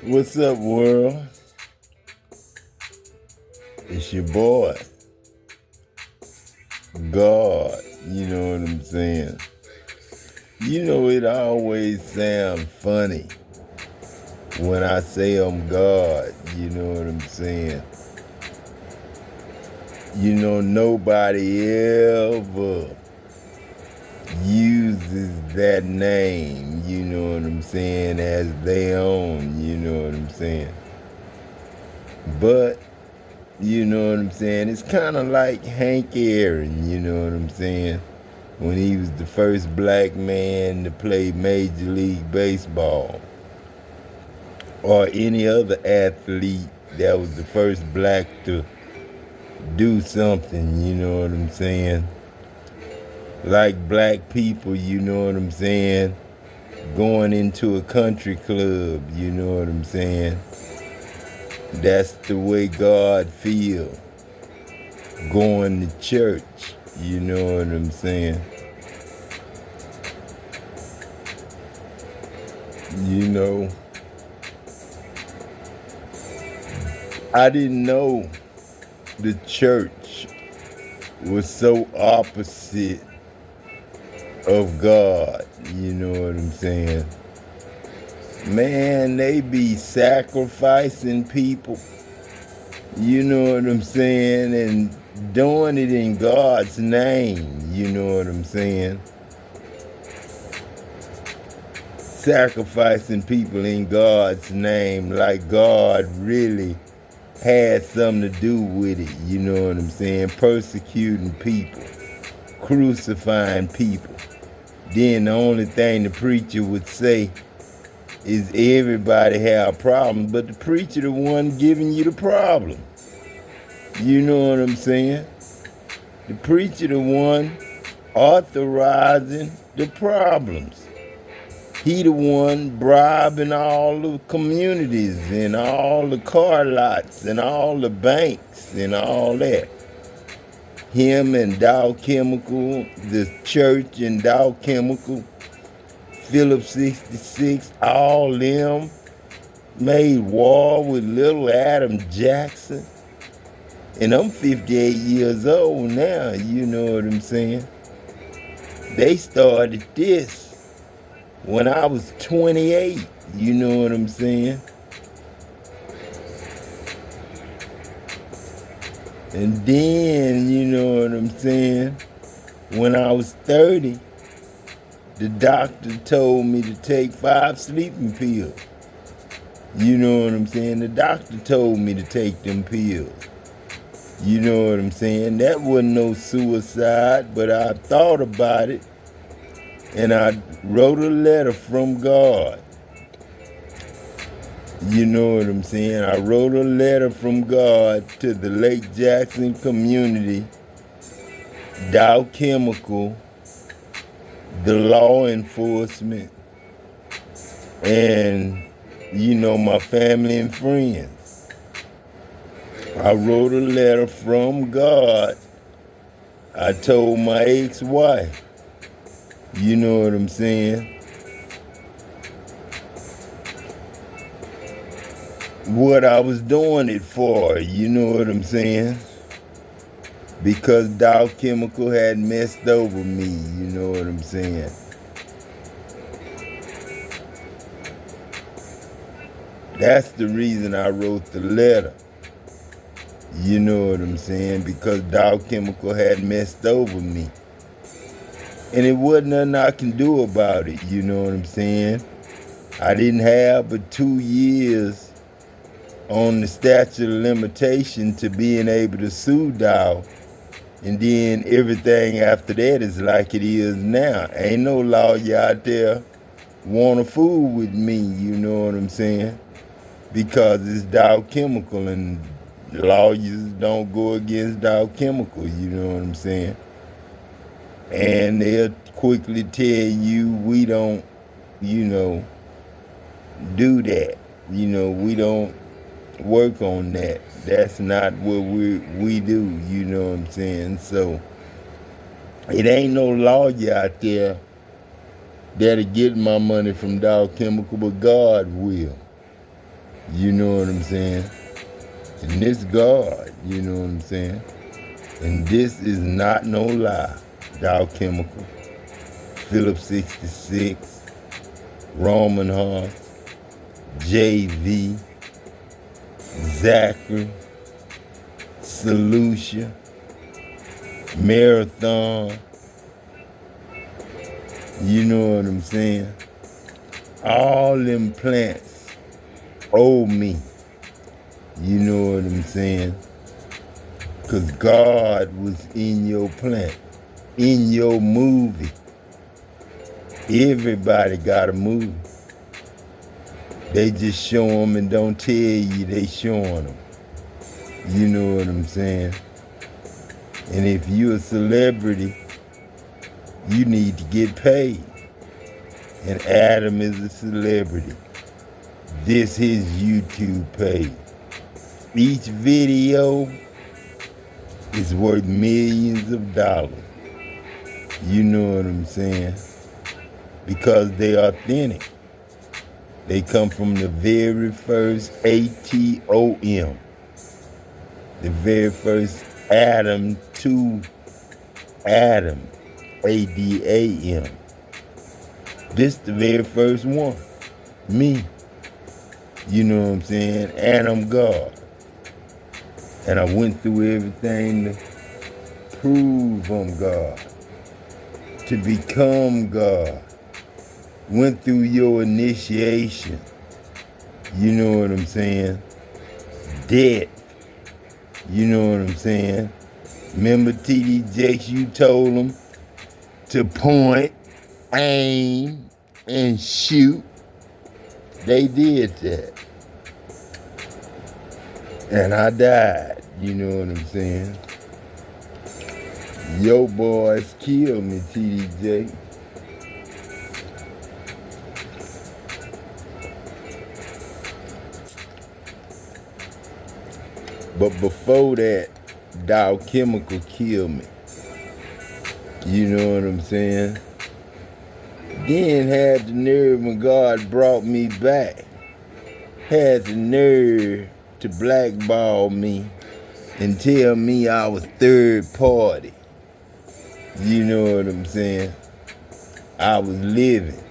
What's up, world? It's your boy, God. You know what I'm saying? You know, it always sounds funny when I say I'm God. You know what I'm saying? You know, nobody ever uses that name, you know what I'm saying, as their own. You know what I'm saying? But you know what I'm saying? It's kind of like Hank Aaron, you know what I'm saying? When he was the first black man to play Major League Baseball, or any other athlete that was the first black to do something, you know what I'm saying? Like black people, you know what I'm saying? Going into a country club, you know what I'm saying? That's the way God feel. Going to church, you know what I'm saying? You know, I didn't know the church was so opposite of God, you know what I'm saying? Man, they be sacrificing people, you know what I'm saying, and doing it in God's name, you know what I'm saying? Sacrificing people in God's name like God really had something to do with it, you know what I'm saying? Persecuting people, crucifying people. Then the only thing the preacher would say is everybody have problems, but the preacher the one giving you the problem. You know what I'm saying? The preacher the one authorizing the problems. He the one bribing all the communities and all the car lots and all the banks and all that. Him and Dow Chemical, the church and Dow Chemical, Phillips 66, all them made war with little Adam Jackson. And I'm 58 years old now, you know what I'm saying? They started this when I was 28, you know what I'm saying? And then, you know what I'm saying, when I was 30, the doctor told me to take 5 sleeping pills. You know what I'm saying? The doctor told me to take them pills. You know what I'm saying? That wasn't no suicide, but I thought about it and I wrote a letter from God. You know what I'm saying? I wrote a letter from God to the Lake Jackson community, Dow Chemical, the law enforcement, and, you know, my family and friends. I wrote a letter from God. I told my ex-wife, you know what I'm saying, what I was doing it for, you know what I'm saying? Because Dow Chemical had messed over me, you know what I'm saying? That's the reason I wrote the letter. You know what I'm saying? Because Dow Chemical had messed over me. And it wasn't nothing I can do about it, you know what I'm saying? I didn't have but 2 years on the statute of limitation to being able to sue Dow. And then everything after that is like it is now. Ain't no lawyer out there want to fool with me, you know what I'm saying? Because it's Dow Chemical and lawyers don't go against Dow Chemical, you know what I'm saying? And they'll quickly tell you we don't, you know, do that. You know, we don't work on that. That's not what we do, you know what I'm saying? So it ain't no lawyer out there that'll get my money from Dow Chemical, but God will. You know what I'm saying? And this God, you know what I'm saying? And this is not no lie. Dow Chemical, Phillips 66, Roman Heart, JV, Zachary, Solution, Marathon, you know what I'm saying? All them plants owe me, you know what I'm saying? Because God was in your plant, in your movie. Everybody got a movie. They just show them and don't tell you they showing them. You know what I'm saying? And if you a celebrity, you need to get paid. And Adam is a celebrity. This his YouTube page. Each video is worth millions of dollars. You know what I'm saying? Because they authentic. They come from the very first ATOM. The very first Adam to Adam. ADAM. This the very first one. Me. You know what I'm saying? And I'm God. And I went through everything to prove I'm God. To become God. Went through your initiation. You know what I'm saying? Death. You know what I'm saying? Remember TD Jakes, you told them to point, aim, and shoot. They did that. And I died. You know what I'm saying? Yo boys killed me, TD Jakes. But before that, Dow Chemical killed me. You know what I'm saying? Then had the nerve when God brought me back. Had the nerve to blackball me and tell me I was third party. You know what I'm saying? I was living.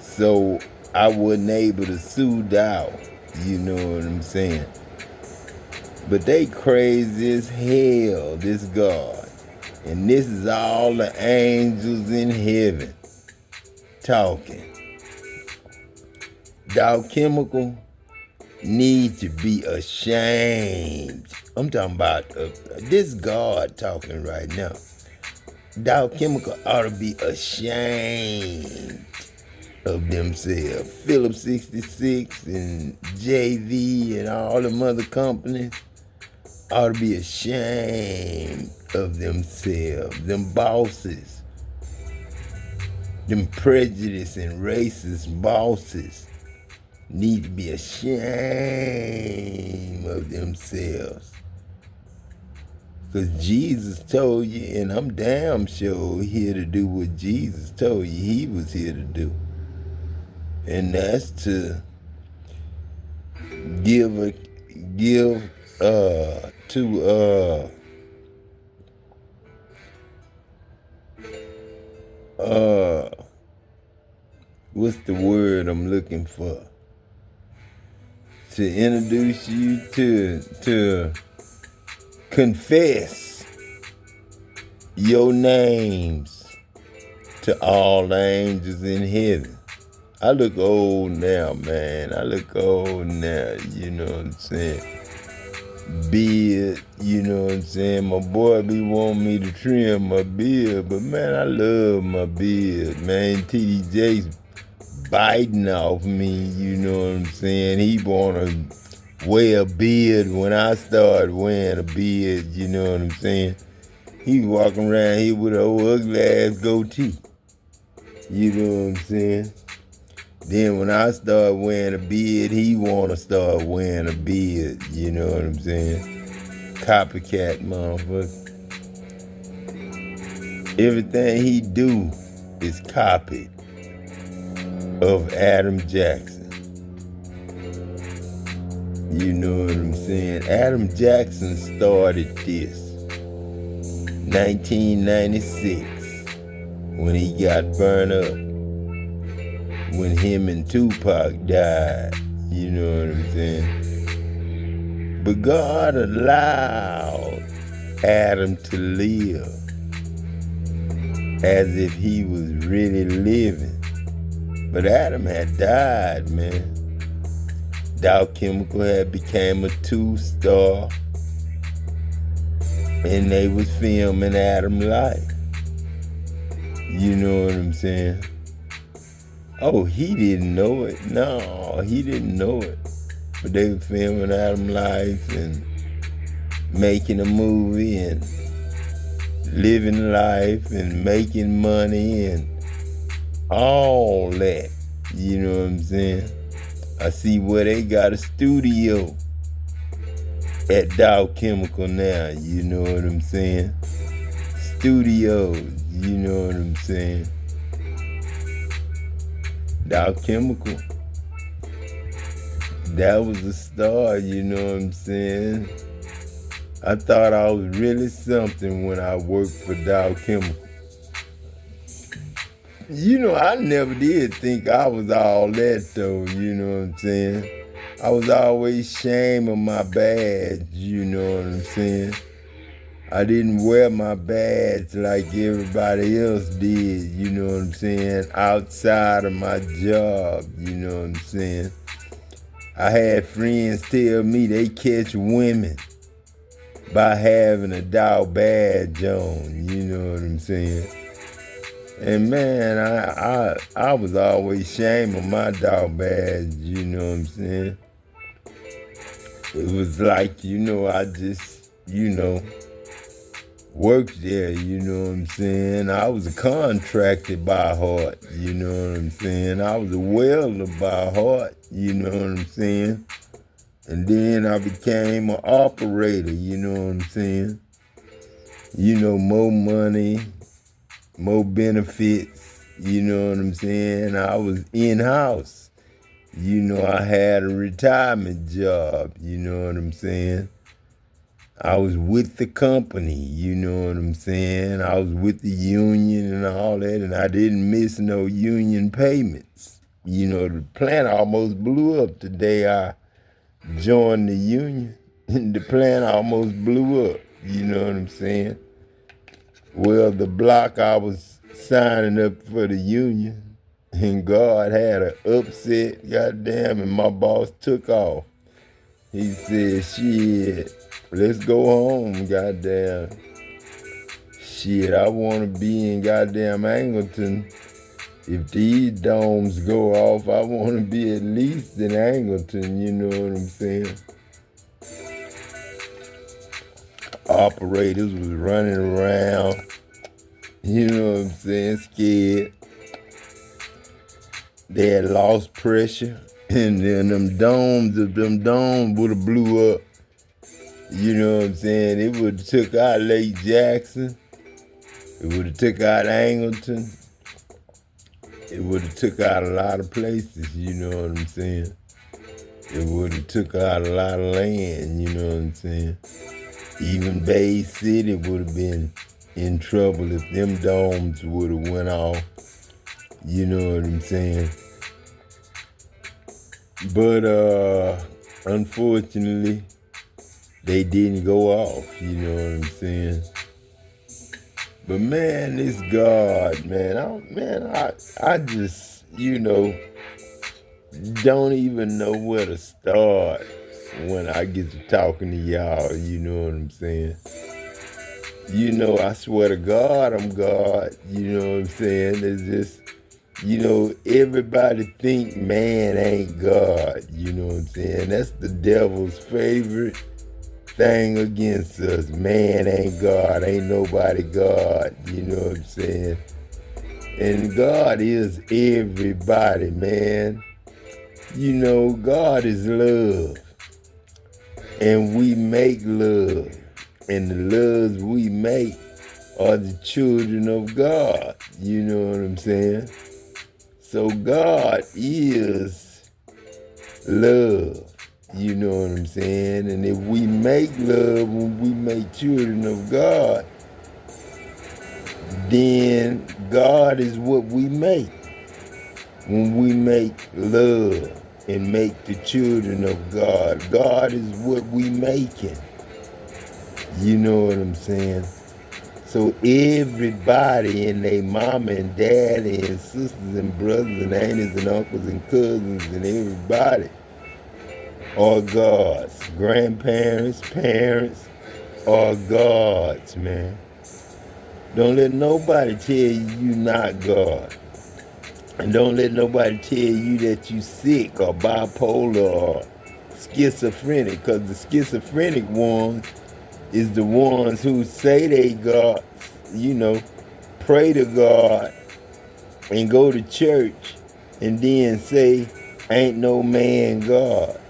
So I wasn't able to sue Dow. You know what I'm saying? But they crazy as hell, this God. And this is all the angels in heaven talking. Dow Chemical need to be ashamed. I'm talking about this God talking right now. Dow Chemical ought to be ashamed of themselves. Phillips 66 and JV and all them other companies ought to be ashamed of themselves. Them bosses, them prejudiced and racist bosses need to be ashamed of themselves. Because Jesus told you, and I'm damn sure here to do what Jesus told you he was here to do. And that's to what's the word I'm looking for? To introduce you to confess your names to all the angels in heaven. I look old now, man. I look old now, you know what I'm saying? Beard, you know what I'm saying? My boy be wanting me to trim my beard, but man, I love my beard, man. TD Jakes biting off me, you know what I'm saying? He wanna wear a beard when I started wearing a beard, you know what I'm saying? He walking around here with an old ugly ass goatee. You know what I'm saying? Then when I start wearing a beard, he wanna start wearing a beard. You know what I'm saying? Copycat motherfucker. Everything he do is copied of Adam Jackson. You know what I'm saying? Adam Jackson started this 1996 when he got burned up, when him and Tupac died. You know what I'm saying? But God allowed Adam to live as if he was really living. But Adam had died, man. Dow Chemical had became a 2-star, and they was filming Adam life. You know what I'm saying? Oh, he didn't know it. No, he didn't know it. But they were filming Adam life and making a movie and living life and making money and all that. You know what I'm saying? I see where they got a studio at Dow Chemical now. You know what I'm saying? Studios. You know what I'm saying? Dow Chemical. That was a star, you know what I'm saying? I thought I was really something when I worked for Dow Chemical. You know, I never did think I was all that though, you know what I'm saying? I was always ashamed of my badge, you know what I'm saying? I didn't wear my badge like everybody else did, you know what I'm saying? Outside of my job, you know what I'm saying? I had friends tell me they catch women by having a Dow badge on, you know what I'm saying? And man, I was always ashamed of my Dow badge, you know what I'm saying? It was like, you know, I just, you know, worked there, you know what I'm saying? I was a contractor by heart, you know what I'm saying? I was a welder by heart, you know what I'm saying? And then I became an operator, you know what I'm saying? You know, more money, more benefits, you know what I'm saying? I was in-house. You know, I had a retirement job, you know what I'm saying? I was with the company, you know what I'm saying? I was with the union and all that, and I didn't miss no union payments. You know, the plant almost blew up the day I joined the union. The plant almost blew up, you know what I'm saying? Well, the block I was signing up for the union, and God had an upset, goddamn, and my boss took off. He said, shit, let's go home, goddamn. Shit, I want to be in goddamn Angleton. If these domes go off, I want to be at least in Angleton, you know what I'm saying? Operators was running around, you know what I'm saying, scared. They had lost pressure, and then them domes would have blew up. You know what I'm saying? It would have took out Lake Jackson. It would have took out Angleton. It would have took out a lot of places, you know what I'm saying? It would have took out a lot of land, you know what I'm saying? Even Bay City would have been in trouble if them domes would have went off. You know what I'm saying? But unfortunately, they didn't go off, you know what I'm saying? But man, this God, man, I just, you know, don't even know where to start when I get to talking to y'all, you know what I'm saying? You know, I swear to God, I'm God, you know what I'm saying? It's just, you know, everybody think man ain't God, you know what I'm saying? That's the devil's favorite thing against us. Man ain't God, ain't nobody God, you know what I'm saying? And God is everybody, man. You know, God is love. And we make love. And the loves we make are the children of God. You know what I'm saying? So God is love. You know what I'm saying? And if we make love when we make children of God, then God is what we make. When we make love and make the children of God, God is what we making. You know what I'm saying? So everybody and their mama and daddy and sisters and brothers and aunties and uncles and cousins and everybody are God's. Grandparents, parents are God's, man. Don't let nobody tell you not God. And don't let nobody tell you that you sick or bipolar or schizophrenic, because the schizophrenic ones is the ones who say they God, pray to God and go to church and then say, ain't no man God.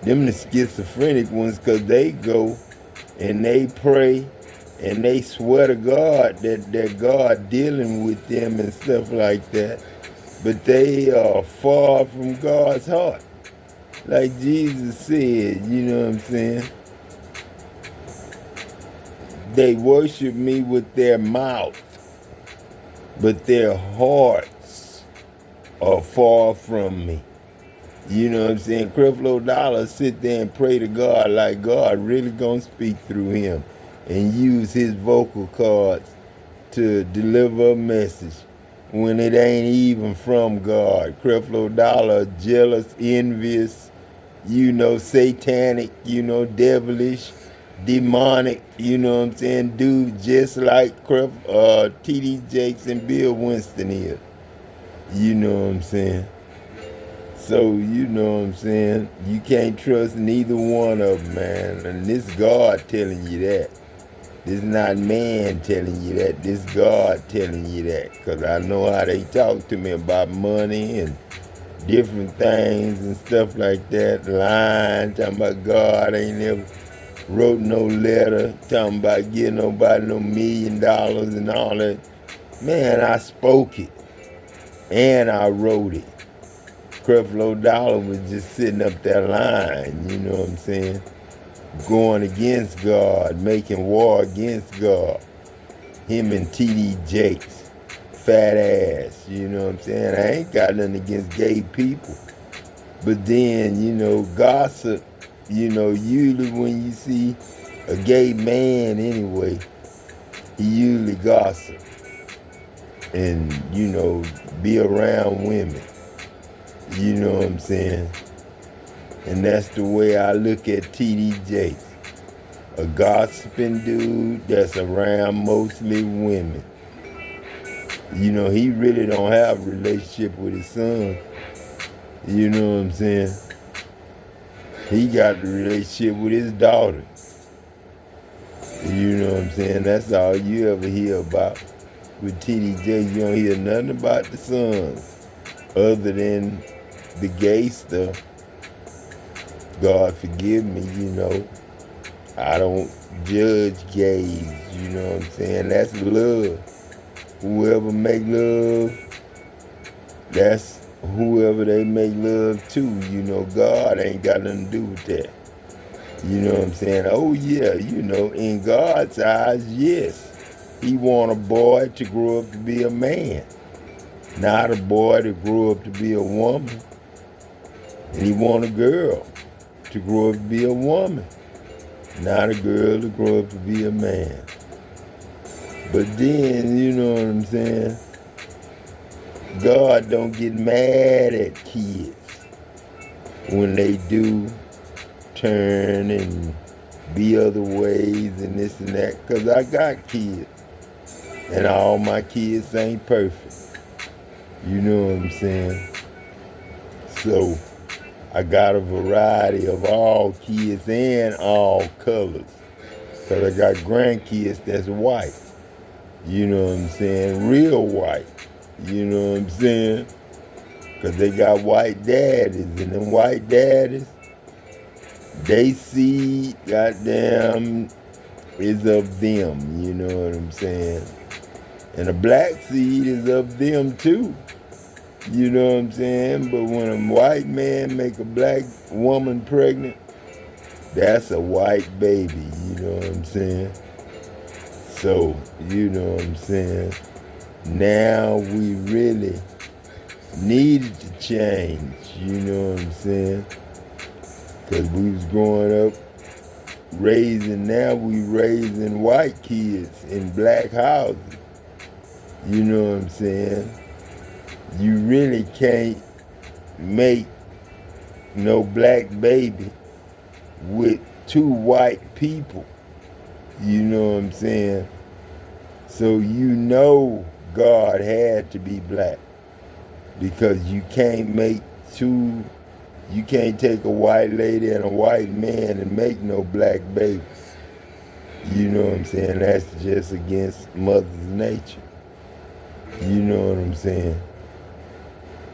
Them the schizophrenic ones, because they go and they pray and they swear to God that God dealing with them and stuff like that. But they are far from God's heart. Like Jesus said, you know what I'm saying? They worship me with their mouth, but their hearts are far from me. You know what I'm saying? Creflo Dollar sit there and pray to God like God really gonna speak through him and use his vocal cords to deliver a message when it ain't even from God. Creflo Dollar, jealous, envious, satanic, devilish, demonic, you know what I'm saying, dude just like T.D. Jakes and Bill Winston is. You know what I'm saying? So, you know what I'm saying, you can't trust neither one of them, man. And this God telling you that. This not man telling you that. This God telling you that. Because I know how they talk to me about money and different things and stuff like that. Lying, talking about God ain't never wrote no letter, talking about getting nobody no $1 million and all that. Man, I spoke it. And I wrote it. Creflo Dollar was just sitting up that line, you know what I'm saying? Going against God, making war against God. Him and T.D. Jakes, fat ass, you know what I'm saying? I ain't got nothing against gay people. But then, gossip, usually when you see a gay man anyway, he usually gossip and, be around women. You know what I'm saying? And that's the way I look at T.D. Jakes. A gossiping dude that's around mostly women. He really don't have a relationship with his son. You know what I'm saying? He got the relationship with his daughter. You know what I'm saying? That's all you ever hear about with T.D. Jakes. You don't hear nothing about the sons other than the gay stuff. God forgive me, I don't judge gays, you know what I'm saying? That's love. Whoever make love, that's whoever they make love to, God ain't got nothing to do with that. You know what I'm saying? Oh yeah, in God's eyes, yes. He want a boy to grow up to be a man, not a boy to grow up to be a woman. And he want a girl to grow up to be a woman, not a girl to grow up to be a man. But then, you know what I'm saying, God don't get mad at kids when they do turn and be other ways and this and that, because I got kids. And all my kids ain't perfect. You know what I'm saying? So I got a variety of all kids and all colors. Because I got grandkids that's white. You know what I'm saying? Real white. You know what I'm saying? Because they got white daddies. And them white daddies, they see, goddamn, is of them. You know what I'm saying? And the black seed is of them too. You know what I'm saying? But when a white man make a black woman pregnant, that's a white baby. You know what I'm saying? So, you know what I'm saying? Now we really needed to change. You know what I'm saying? Because we was growing up now we raising white kids in black houses. You know what I'm saying? You really can't make no black baby with two white people. You know what I'm saying? So you know God had to be black, because you can't take a white lady and a white man and make no black babies. You know what I'm saying? That's just against Mother's nature. You know what I'm saying?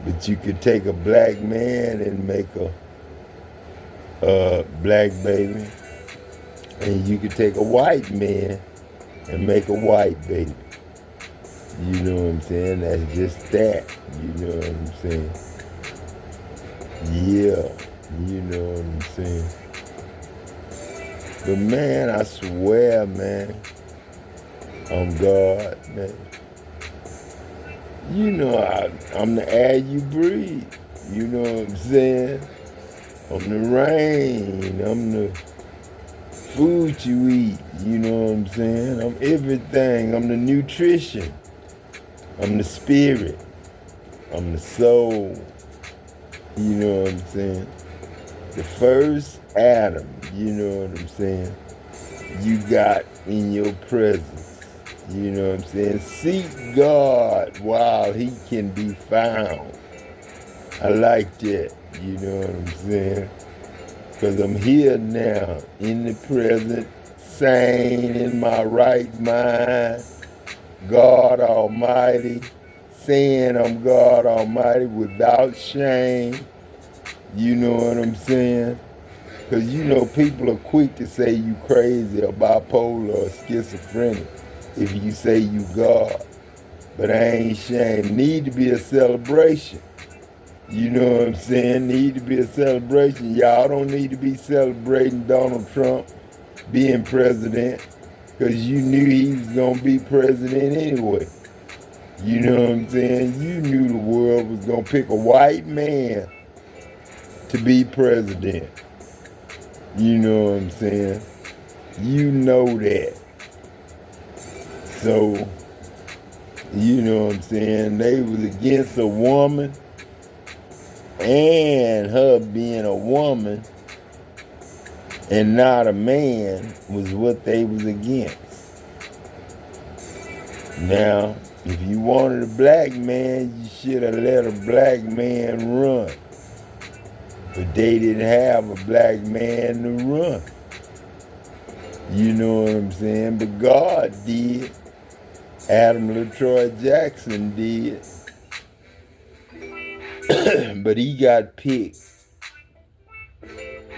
But you could take a black man and make a black baby, and you could take a white man and make a white baby. You know what I'm saying? That's just that. You know what I'm saying? Yeah, you know what I'm saying? But man, I swear, man, on God, man. You know, I'm the air you breathe. You know what I'm saying? I'm the rain. I'm the food you eat. You know what I'm saying? I'm everything. I'm the nutrition. I'm the spirit. I'm the soul. You know what I'm saying? The first Adam, you know what I'm saying, you got in your presence. You know what I'm saying? Seek God while he can be found. I like that. You know what I'm saying? Because I'm here now, in the present, sane, in my right mind, God Almighty, saying I'm God Almighty without shame. You know what I'm saying? Because you know people are quick to say you crazy or bipolar or schizophrenic if you say you God. But I ain't ashamed. Need to be a celebration. You know what I'm saying? Need to be a celebration. Y'all don't need to be celebrating Donald Trump being president, because you knew he was going to be president anyway. You know what I'm saying? You knew the world was going to pick a white man to be president. You know what I'm saying? You know that. So, you know what I'm saying? They was against a woman, and her being a woman and not a man was what they was against. Now, if you wanted a black man, you should have let a black man run. But they didn't have a black man to run. You know what I'm saying? But God did. Adam LaTroy Jackson did. But he got picked,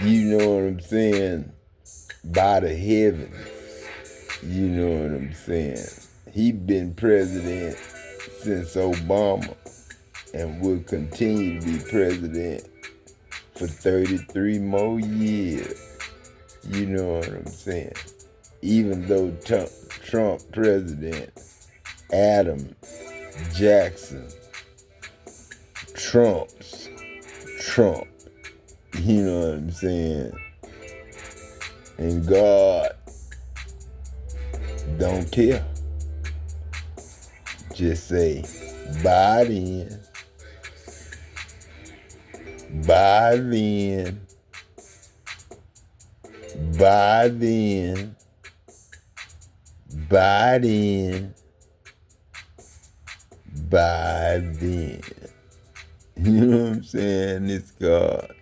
you know what I'm saying, by the heavens. You know what I'm saying? He been president since Obama and will continue to be president for 33 more years. You know what I'm saying? Even though Trump president, Adam Jackson, Trump's Trump. You know what I'm saying? And God don't care. Just say, bye then. Bye then. Bye then. Bye then. Bye then. You know what I'm saying? It's God.